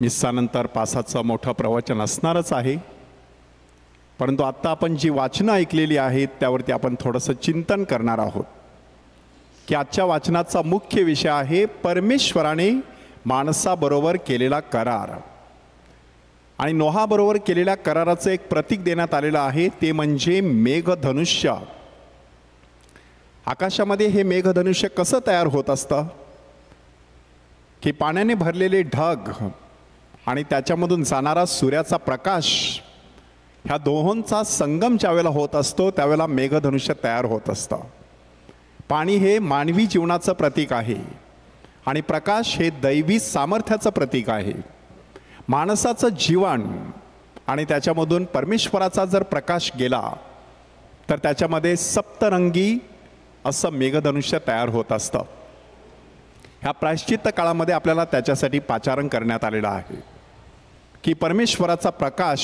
मिस्सानंतर पासाचं मोठं प्रवचन असणारच आहे, परंतु आत्ता आपण जी वाचनं ऐकलेली आहेत त्यावरती आपण थोडंसं चिंतन करणार आहोत की आजच्या वाचनाचा मुख्य विषय आहे परमेश्वराने माणसाबरोबर केलेला करार. आणि नोहाबरोबर केलेल्या कराराचं एक प्रतीक देण्यात आलेलं आहे, ते म्हणजे मेघधनुष्य. आकाशामध्ये हे मेघधनुष्य कसं तयार होत असतं की पाण्याने भरलेले ढग आणि त्याच्यामधून जाणारा सूर्याचा प्रकाश, ह्या दोहोंचा संगम ज्यावेळेला होत असतो त्यावेळेला मेघधनुष्य तयार होत असतं. पाणी हे मानवी जीवनाचं प्रतीक आहे आणि प्रकाश हे दैवी सामर्थ्याचं प्रतीक आहे. माणसाचं जीवन आणि त्याच्यामधून परमेश्वराचा जर प्रकाश गेला तर त्याच्यामध्ये सप्तरंगी असं मेघधनुष्य तयार होत असतं. ह्या प्रायश्चित्त काळामध्ये आपल्याला त्याच्यासाठी पाचारण करण्यात आलेलं आहे की परमेश्वराचा प्रकाश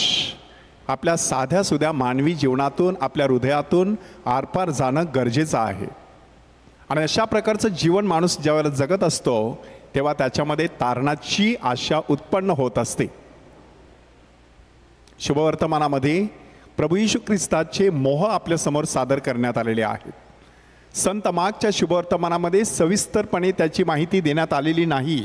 आपल्या साध्यासुध्या मानवी जीवनातून, आपल्या हृदयातून आरपार जाणं गरजेचं आहे. आणि अशा प्रकारचं जीवन माणूस ज्यावेळेला जगत असतो तेव्हा त्याच्यामध्ये तारणाची आशा उत्पन्न होत असते. शुभवर्तमानामध्ये प्रभू येशू ख्रिस्ताचे मोह आपल्यासमोर सादर करण्यात आलेले आहेत. संत मार्कच्या शुभवर्तमानामध्ये सविस्तरपणे त्याची माहिती देण्यात आलेली नाही,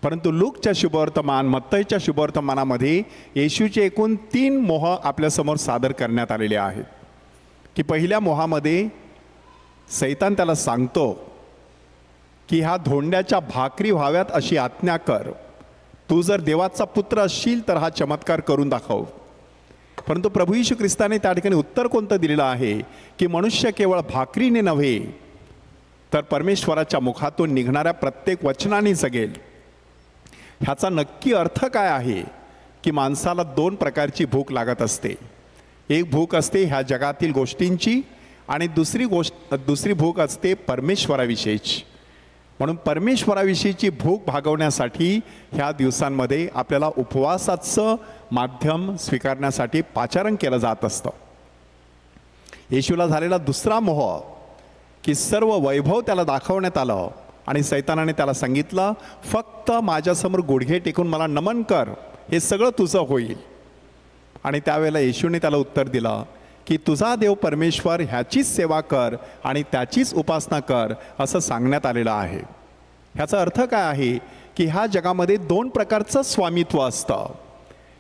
परंतु लूकच्या शुभवर्तमान, मत्तईच्या शुभवर्तमानामध्ये येशूचे एकूण 3 मोह आपल्यासमोर सादर करण्यात आलेले आहेत. की पहिल्या मोहामध्ये सैतान त्याला सांगतो की ह्या धोंड्याच्या भाकरी व्हाव्यात अशी आज्ञा कर, तू जर देवाचा पुत्र असशील तर हा चमत्कार करून दाखव. परंतु प्रभू येशू ख्रिस्ताने त्या ठिकाणी उत्तर कोणतं दिलेलं आहे की मनुष्य केवळ भाकरीने नव्हे तर परमेश्वराच्या मुखातून निघणाऱ्या प्रत्येक वचनाने जगेल. ह्याचा नक्की अर्थ काय आहे की माणसाला 2 प्रकारची भूक लागत असते. एक भूक असते ह्या जगातील गोष्टींची आणि दुसरी भूक असते परमेश्वराविषयीची. म्हणून परमेश्वराविषयीची भूक भागवण्यासाठी ह्या दिवसांमध्ये आपल्याला उपवासाचं माध्यम स्वीकारण्यासाठी पाचारण केलं जात असतं. येशूला झालेला दुसरा मोह की सर्व वैभव त्याला दाखवण्यात आलं आणि सैतानाने त्याला सांगितलं, फक्त माझ्यासमोर गुडघे टेकून मला नमन कर, हे सगळं तुझं होईल. आणि त्यावेळेला येशूने त्याला उत्तर दिलं की तुझा देव परमेश्वर ह्याचीच सेवा कर आणि त्याचीच उपासना कर, असं सांगण्यात आलेलं आहे. ह्याचा अर्थ काय आहे की ह्या जगामध्ये 2 प्रकारचं स्वामित्व असतं.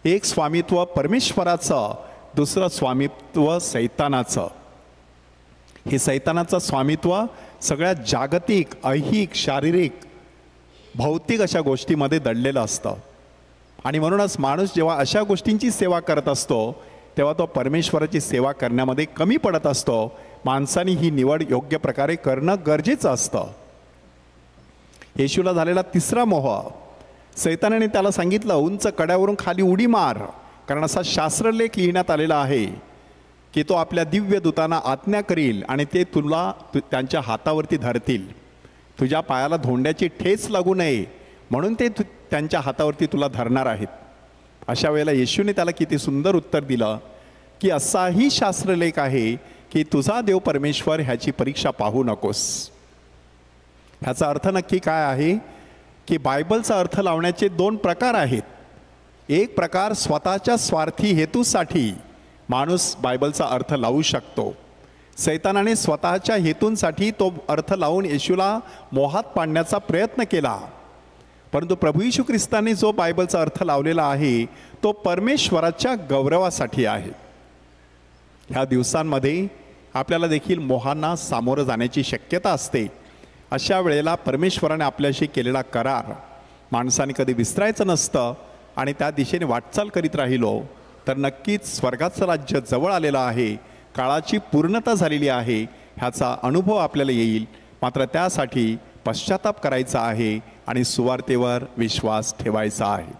एक स्वामित्व परमेश्वराचं, दुसरं स्वामित्व सैतानाचं. हे सैतानाचं स्वामित्व सगळ्या जागतिक, ऐहिक, शारीरिक, भौतिक अशा गोष्टीमध्ये दडलेलं असतं. आणि म्हणूनच माणूस जेव्हा अशा गोष्टींची सेवा करत असतो तेव्हा तो परमेश्वराची सेवा करण्यामध्ये कमी पडत असतो. माणसाने ही निवड योग्य प्रकारे करणं गरजेचं असतं. येशूला झालेला तिसरा मोह, सैतानाने त्याला सांगितलं उंच कड्यावरून खाली उडी मार, कारण असा शास्त्रलेख लिहिण्यात आलेला आहे की तो आपल्या दिव्य दूतांना आज्ञा करील आणि ते तुला त्यांच्या हातावरती धरतील. तुझ्या पायाला धोंड्याची ठेच लागू नये म्हणून ते त्यांच्या हातावरती तुला धरणार आहेत. अशा वेळेला येशूने त्याला किती सुंदर उत्तर दिलं की असाही शास्त्रलेख आहे की तुझा देव परमेश्वर ह्याची परीक्षा पाहू नकोस. ह्याचा अर्थ नक्की काय आहे की बायबलचा अर्थ लावण्याचे 2 प्रकार आहेत. एक प्रकार स्वतःच्या स्वार्थी हेतूसाठी माणूस बायबलचा अर्थ लावू शकतो. सैतानाने स्वतःच्या हेतूंसाठी तो अर्थ लावून येशूला मोहात पाडण्याचा प्रयत्न केला. परंतु प्रभू येशू ख्रिस्ताने जो बायबलचा अर्थ लावलेला आहे तो परमेश्वराच्या गौरवासाठी आहे. ह्या दिवसांमध्ये आपल्याला देखील मोहांना सामोरं जाण्याची शक्यता असते. अशा वेळेला परमेश्वराने आपल्याशी केलेला करार माणसाने कधी विसरायचं नसतं आणि त्या दिशेने वाटचाल करीत राहिलो तर नक्कीच स्वर्गाचं राज्य जवळ आलेलं आहे, काळाची पूर्णता झालेली आहे, ह्याचा अनुभव आपल्याला येईल. मात्र त्यासाठी पश्चाताप करायचा आहे आणि सुवार्तेवर विश्वास ठेवायचा आहे.